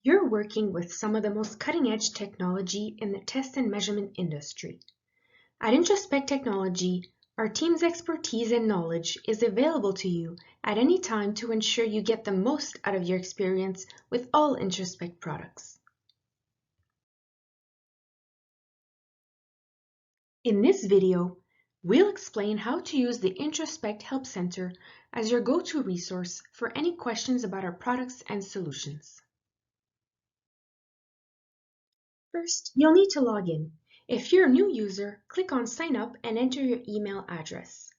You're working with some of the most cutting-edge technology in the test and measurement industry. At Introspect Technology, our team's expertise and knowledge is available to you at any time to ensure you get the most out of your experience with all Introspect products. In this video, we'll explain how to use the Introspect Help Center as your go-to resource for any questions about our products and solutions. First, you'll need to log in. If you're a new user, click on Sign Up and enter your email address.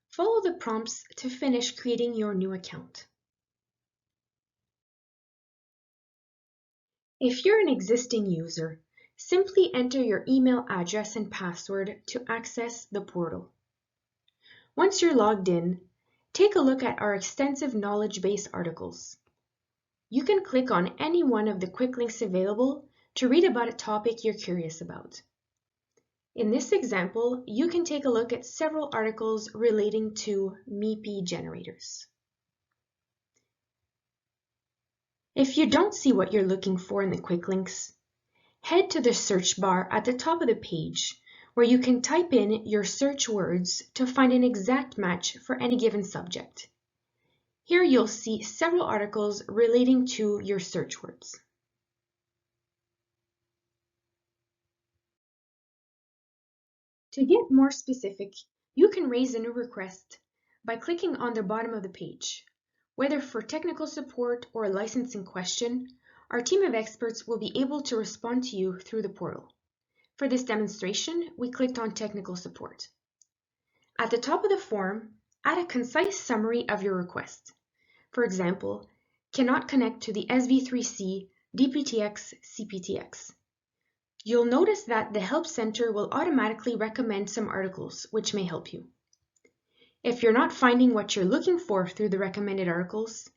Follow the prompts to finish creating your new account. If you're an existing user, simply enter your email address and password to access the portal. Once you're logged in, take a look at our extensive Knowledgebase articles. You can click on any one of the quick links available to read about a topic you're curious about. In this example, you can take a look at several articles relating to MIPI generators. If you don't see what you're looking for in the quick links, head to the search bar at the top of the page where you can type in your search words to find an exact match for any given subject. Here you'll see several articles relating to your search words. To get more specific, you can raise a new request by clicking on the bottom of the page. Whether for technical support or a licensing question, our team of experts will be able to respond to you through the portal. For this demonstration, we clicked on Technical Support. At the top of the form, add a concise summary of your request. For example, cannot connect to the SV3C DPTX CPTX. You'll notice that the Help Center will automatically recommend some articles which may help you. If you're not finding what you're looking for through the recommended articles,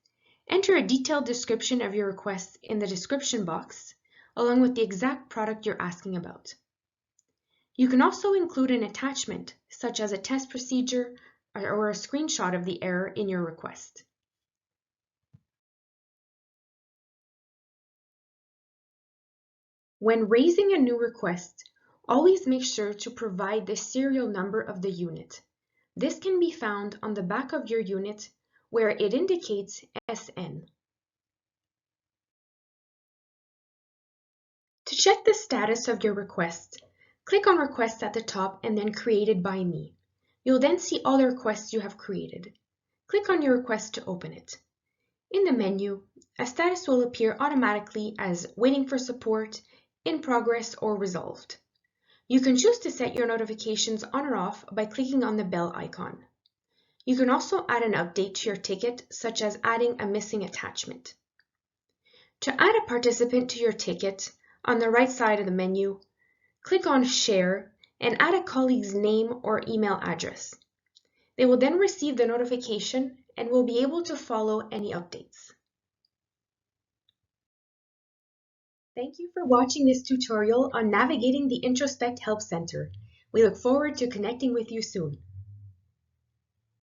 enter a detailed description of your request in the description box, along with the exact product you're asking about. You can also include an attachment, such as a test procedure or a screenshot of the error in your request. When raising a new request, always make sure to provide the serial number of the unit. This can be found on the back of your unit where it indicates SN. To check the status of your request, click on Request at the top and then Created by Me. You'll then see all the requests you have created. Click on your request to open it. In the menu, a status will appear automatically as Waiting for Support, In Progress, or Resolved. You can choose to set your notifications on or off by clicking on the bell icon. You can also add an update to your ticket, such as adding a missing attachment. To add a participant to your ticket, on the right side of the menu, click on Share and add a colleague's name or email address. They will then receive the notification and will be able to follow any updates. Thank you for watching this tutorial on navigating the Introspect Help Center. We look forward to connecting with you soon.